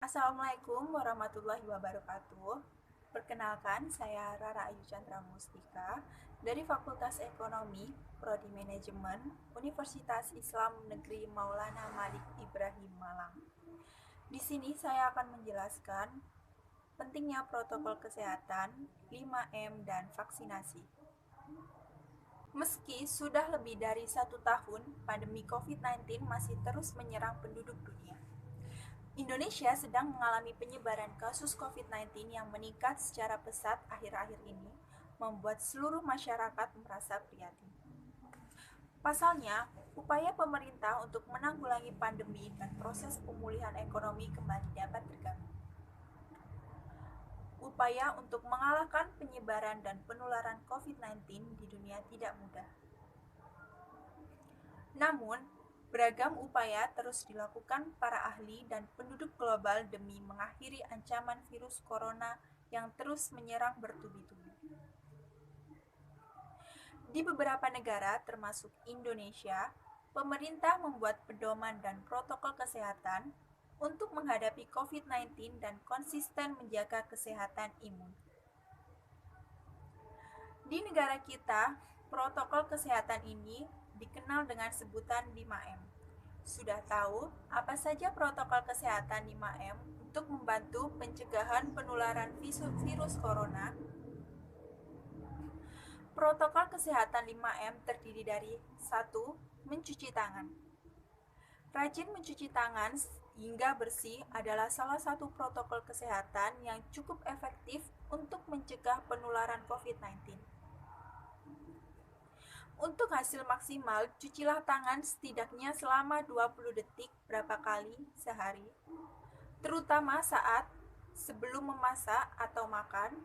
Assalamualaikum warahmatullahi wabarakatuh. Perkenalkan, saya Rara Ayu Chandra Mustika dari Fakultas Ekonomi, Prodi Manajemen, Universitas Islam Negeri Maulana Malik Ibrahim Malang. Di sini saya akan menjelaskan pentingnya protokol kesehatan, 5M, dan vaksinasi. Meski sudah lebih dari 1 tahun, pandemi COVID-19 masih terus menyerang penduduk dunia. Indonesia sedang mengalami penyebaran kasus COVID-19 yang meningkat secara pesat akhir-akhir ini, membuat seluruh masyarakat merasa prihatin. Pasalnya, upaya pemerintah untuk menanggulangi pandemi dan proses pemulihan ekonomi kembali dapat terganggu. Upaya untuk mengalahkan penyebaran dan penularan COVID-19 di dunia tidak mudah. Namun, beragam upaya terus dilakukan para ahli dan penduduk global demi mengakhiri ancaman virus corona yang terus menyerang bertubi-tubi. Di beberapa negara, termasuk Indonesia, pemerintah membuat pedoman dan protokol kesehatan untuk menghadapi COVID-19 dan konsisten menjaga kesehatan imun. Di negara kita, protokol kesehatan ini dikenal dengan sebutan 5M. Sudah tahu apa saja protokol kesehatan 5M untuk membantu pencegahan penularan virus corona? Protokol kesehatan 5M terdiri dari 1. Mencuci tangan. Rajin mencuci tangan hingga bersih adalah salah satu protokol kesehatan yang cukup efektif untuk mencegah penularan COVID-19. Untuk hasil maksimal, cucilah tangan setidaknya selama 20 detik berapa kali sehari, terutama saat sebelum memasak atau makan,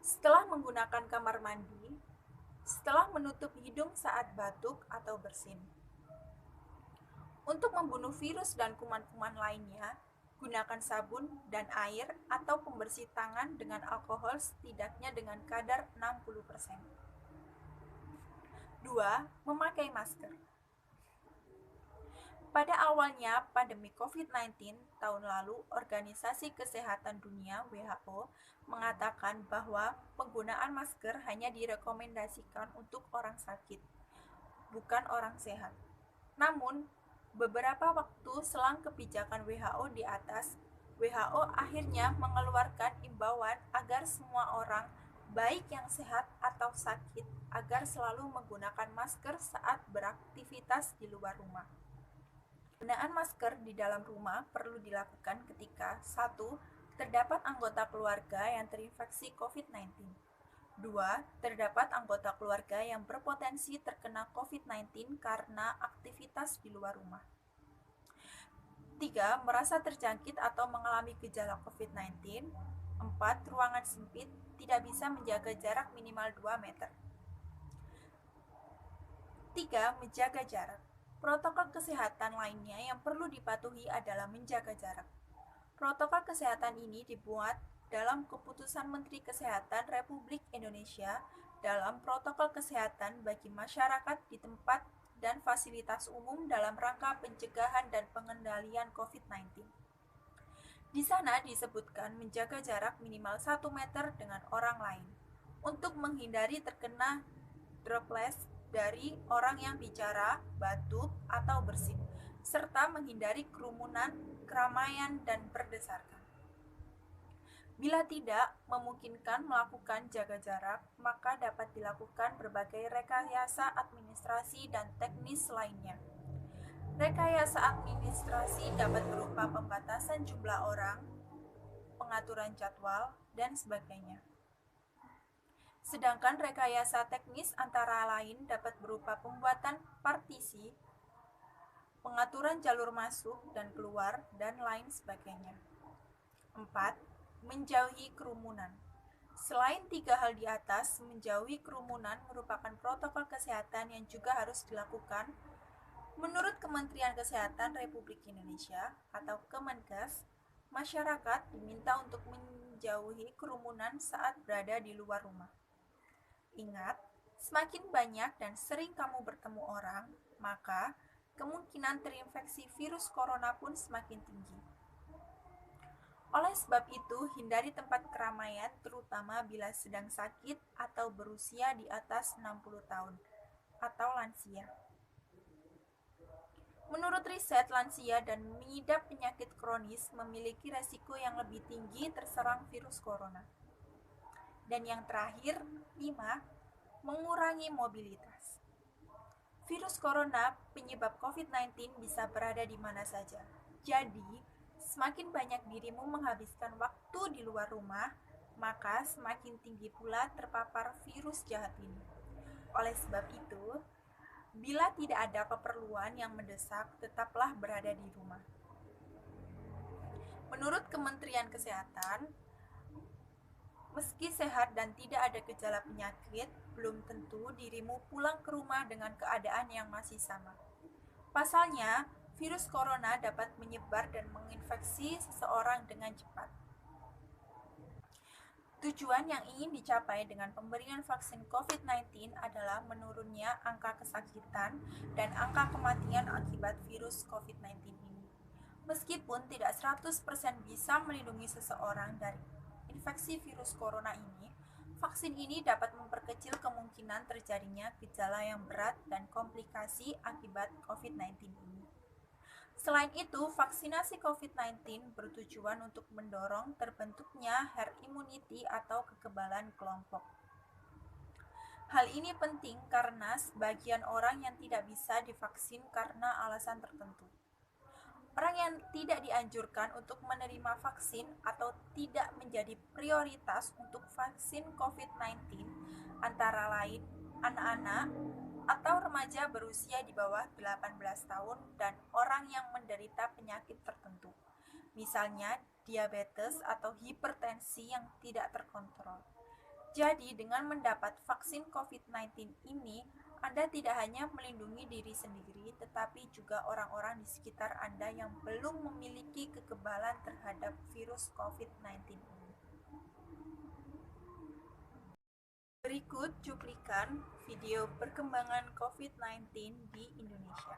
setelah menggunakan kamar mandi, setelah menutup hidung saat batuk atau bersin. Untuk membunuh virus dan kuman-kuman lainnya, gunakan sabun dan air atau pembersih tangan dengan alkohol setidaknya dengan kadar 60%. 2. Memakai masker. Pada awalnya pandemi COVID-19 tahun lalu, Organisasi Kesehatan Dunia (WHO) mengatakan bahwa penggunaan masker hanya direkomendasikan untuk orang sakit, bukan orang sehat. Namun, beberapa waktu selang kebijakan WHO di atas, WHO akhirnya mengeluarkan imbauan agar semua orang, baik yang sehat atau sakit, agar selalu menggunakan masker saat beraktivitas di luar rumah. Penggunaan masker di dalam rumah perlu dilakukan ketika 1. Terdapat anggota keluarga yang terinfeksi COVID-19. 2. Terdapat anggota keluarga yang berpotensi terkena COVID-19 karena aktivitas di luar rumah. 3. Merasa terjangkit atau mengalami gejala COVID-19. 4. Ruangan sempit, tidak bisa menjaga jarak minimal 2 meter. 3. Menjaga jarak. Protokol kesehatan lainnya yang perlu dipatuhi adalah menjaga jarak. Protokol kesehatan ini dibuat dalam Keputusan Menteri Kesehatan Republik Indonesia dalam protokol kesehatan bagi masyarakat di tempat dan fasilitas umum dalam rangka pencegahan dan pengendalian COVID-19. Di sana disebutkan menjaga jarak minimal 1 meter dengan orang lain untuk menghindari terkena droplet dari orang yang bicara, batuk, atau bersin, serta menghindari kerumunan, keramaian, dan berdesakan. Bila tidak memungkinkan melakukan jaga jarak, maka dapat dilakukan berbagai rekayasa administrasi dan teknis lainnya. Rekayasa administrasi dapat berupa pembatasan jumlah orang, pengaturan jadwal, dan sebagainya. Sedangkan rekayasa teknis antara lain dapat berupa pembuatan partisi, pengaturan jalur masuk dan keluar, dan lain sebagainya. 4. Menjauhi kerumunan. Selain 3 hal di atas, menjauhi kerumunan merupakan protokol kesehatan yang juga harus dilakukan. Menurut Kementerian Kesehatan Republik Indonesia atau Kemenkes, masyarakat diminta untuk menjauhi kerumunan saat berada di luar rumah. Ingat, semakin banyak dan sering kamu bertemu orang, maka kemungkinan terinfeksi virus corona pun semakin tinggi. Oleh sebab itu, hindari tempat keramaian terutama bila sedang sakit atau berusia di atas 60 tahun atau lansia. Menurut riset, lansia dan mengidap penyakit kronis memiliki resiko yang lebih tinggi terserang virus corona. Dan yang terakhir, 5. Mengurangi mobilitas. Virus corona penyebab COVID-19 bisa berada di mana saja. Jadi, semakin banyak dirimu menghabiskan waktu di luar rumah, maka semakin tinggi pula terpapar virus jahat ini. Oleh sebab itu, bila tidak ada keperluan yang mendesak, tetaplah berada di rumah. Menurut Kementerian Kesehatan, meski sehat dan tidak ada gejala penyakit, belum tentu dirimu pulang ke rumah dengan keadaan yang masih sama. Pasalnya, virus corona dapat menyebar dan menginfeksi seseorang dengan cepat. Tujuan yang ingin dicapai dengan pemberian vaksin COVID-19 adalah menurunnya angka kesakitan dan angka kematian akibat virus COVID-19 ini. Meskipun tidak 100% bisa melindungi seseorang dari infeksi virus corona ini, vaksin ini dapat memperkecil kemungkinan terjadinya gejala yang berat dan komplikasi akibat COVID-19 ini. Selain itu, vaksinasi COVID-19 bertujuan untuk mendorong terbentuknya herd immunity atau kekebalan kelompok. Hal ini penting karena sebagian orang yang tidak bisa divaksin karena alasan tertentu. Orang yang tidak dianjurkan untuk menerima vaksin atau tidak menjadi prioritas untuk vaksin COVID-19 antara lain anak-anak atau remaja berusia di bawah 18 tahun dan orang yang menderita penyakit tertentu, misalnya diabetes atau hipertensi yang tidak terkontrol. Jadi, dengan mendapat vaksin COVID-19 ini, Anda tidak hanya melindungi diri sendiri, tetapi juga orang-orang di sekitar Anda yang belum memiliki kekebalan terhadap virus COVID-19 ini. Berikut cuplikan video perkembangan COVID-19 di Indonesia.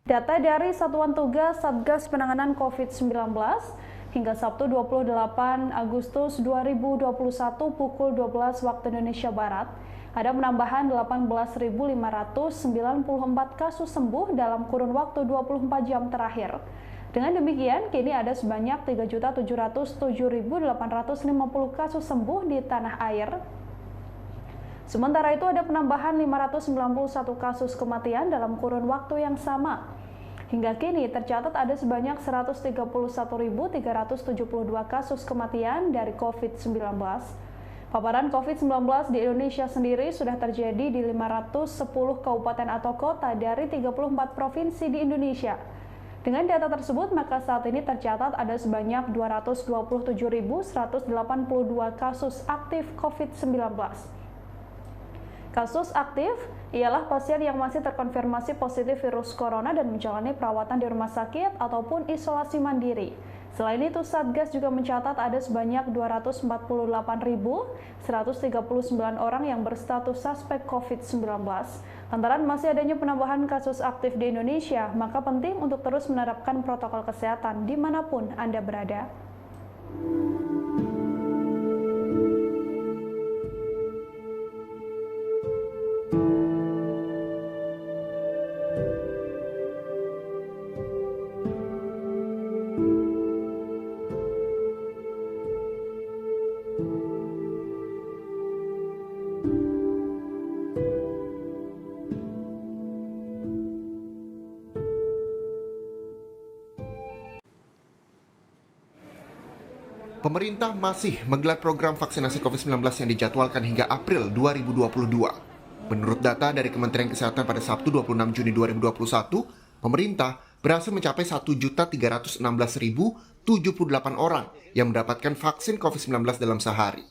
Data dari Satuan Tugas Satgas Penanganan COVID-19 hingga Sabtu 28 Agustus 2021 pukul 12 waktu Indonesia Barat, ada penambahan 18.594 kasus sembuh dalam kurun waktu 24 jam terakhir. Dengan demikian, kini ada sebanyak 3.707.850 kasus sembuh di tanah air. Sementara itu ada penambahan 591 kasus kematian dalam kurun waktu yang sama. Hingga kini tercatat ada sebanyak 131.372 kasus kematian dari COVID-19. Paparan COVID-19 di Indonesia sendiri sudah terjadi di 510 kabupaten atau kota dari 34 provinsi di Indonesia. Dengan data tersebut, maka saat ini tercatat ada sebanyak 227.182 kasus aktif COVID-19. Kasus aktif ialah pasien yang masih terkonfirmasi positif virus corona dan menjalani perawatan di rumah sakit ataupun isolasi mandiri. Selain itu, Satgas juga mencatat ada sebanyak 248.139 orang yang berstatus suspek COVID-19. Lantaran masih adanya penambahan kasus aktif di Indonesia, maka penting untuk terus menerapkan protokol kesehatan dimanapun Anda berada. Pemerintah masih menggelar program vaksinasi COVID-19 yang dijadwalkan hingga April 2022. Menurut data dari Kementerian Kesehatan pada Sabtu 26 Juni 2021, pemerintah berhasil mencapai 1.316.078 orang yang mendapatkan vaksin COVID-19 dalam sehari.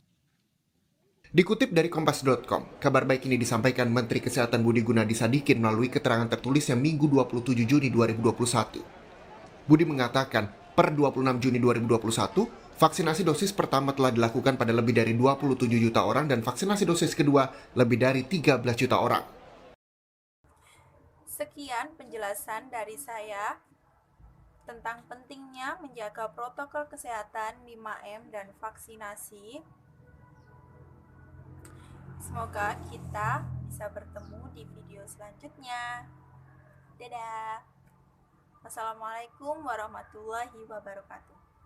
Dikutip dari Kompas.com, kabar baik ini disampaikan Menteri Kesehatan Budi Gunadi Sadikin melalui keterangan tertulisnya Minggu 27 Juni 2021. Budi mengatakan, per 26 Juni 2021, vaksinasi dosis pertama telah dilakukan pada lebih dari 27 juta orang dan vaksinasi dosis kedua lebih dari 13 juta orang. Sekian penjelasan dari saya. tentang pentingnya menjaga protokol kesehatan 5M dan vaksinasi. Semoga kita bisa bertemu di video selanjutnya. Dadah. Wassalamualaikum warahmatullahi wabarakatuh.